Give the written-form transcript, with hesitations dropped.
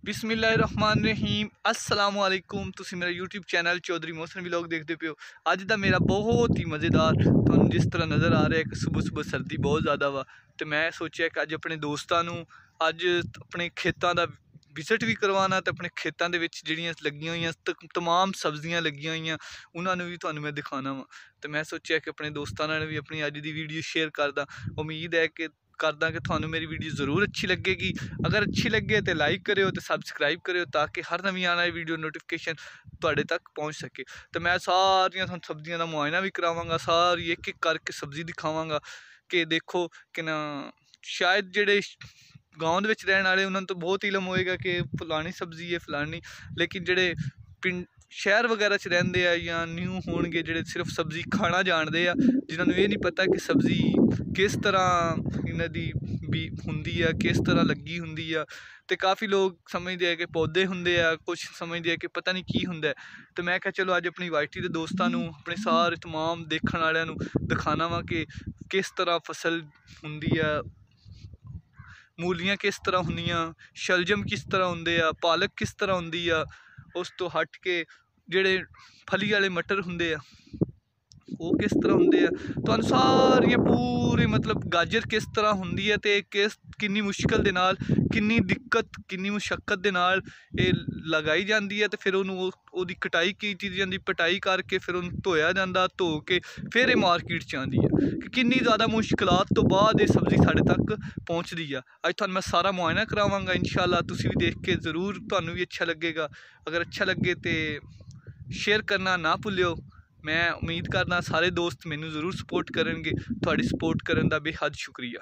बिस्मिल्लाहिर्रहमानिर्रहीम अस्सलाम वालेकुम। तुसी मेरा YouTube channel Chaudhary Mohsin vlog देखते पे हो। अज दा मेरा बहुत ही मज़ेदार तुहानू जिस तरह नज़र आ रहा है कि सुबह सुबह सर्दी बहुत ज़्यादा वा, तो मैं सोचा कि अज अपने दोस्तों अज अपने खेतों का विजिट भी करवाना, तो अपने खेतों के जिहड़ियां लगियां हुई तमाम सब्जियां लगियां हुई उन्होंने भी तुहानू मैं दिखाना वा। तो मैं सोचा कि अपने दोस्तों नाल भी अपनी अज की वीडियो शेयर करदा। उम्मीद है कि करदा कि तुहानू मेरी वीडियो ज़रूर अच्छी लगेगी। अगर अच्छी लगे तो लाइक करो, तो सबसक्राइब करो, ताकि हर नवी आने वाली वीडियो नोटिफिकेशन तुहाडे तक पहुँच सके। तो मैं सारिया सब्जियों का मुआयना भी करावांगा, सारी एक एक करके सब्जी दिखावांगा कि देखो कि ना शायद जेडे गाँव के रहने वाले उन्होंने तो बहुत इलम होएगा कि फलानी सब्जी है फलानी, लेकिन जेडे पिंड शहर वगैरह च रहिंदे आ या न्यू होणगे जेडे सिर्फ सब्जी खाना जानते हैं, जिन्होंने ये नहीं पता कि सब्जी किस तरह इन्हां दी भी हुंदी है, किस तरह लगी हुंदी है। तो काफ़ी लोग समझते हैं कि पौधे होंगे आ, कुछ समझते हैं कि पता नहीं की हुंदा है। तो मैं क्या चलो अज अपनी वाइटी के दोस्तों अपने सारे तमाम देखने वालों दिखाना वा कि किस तरह फसल हुंदी है, मूलियाँ किस तरह होंदियां, शलजम किस तरह होंगे आ, पालक किस तरह होंदी आ, उस तो हट के जेडे फली वाले मटर होंगे आ वो किस तरह होंगे आ। तो सारियां पूरी मतलब गाजर किस तरह होंदी है, तो किस किन्नी मुश्किल दे नाल किन्नी दिक्कत किन्नी मुशक्कत दे नाल ये लगाई जाती है। तो फिर उन्होंने कटाई की जाती, पटाई करके फिर उन्होंने धोया जाता, धो के फिर ये मार्केट च आती है कि किन्नी ज़्यादा मुश्किलात तो बाद ये सब्जी साढ़े तक पहुँचती है। अज तुहानू मैं सारा मुआयना करावांगा इंशाअल्लाह, तुसी भी देख के ज़रूर तुहानू भी अच्छा लगेगा। अगर अच्छा लगे तो शेयर करना ना भुल्लियो। मैं उम्मीद करना सारे दोस्त मैनू ज़रूर सपोर्ट करेंगे, तुहाड़ी सपोर्ट करने का बेहद शुक्रिया।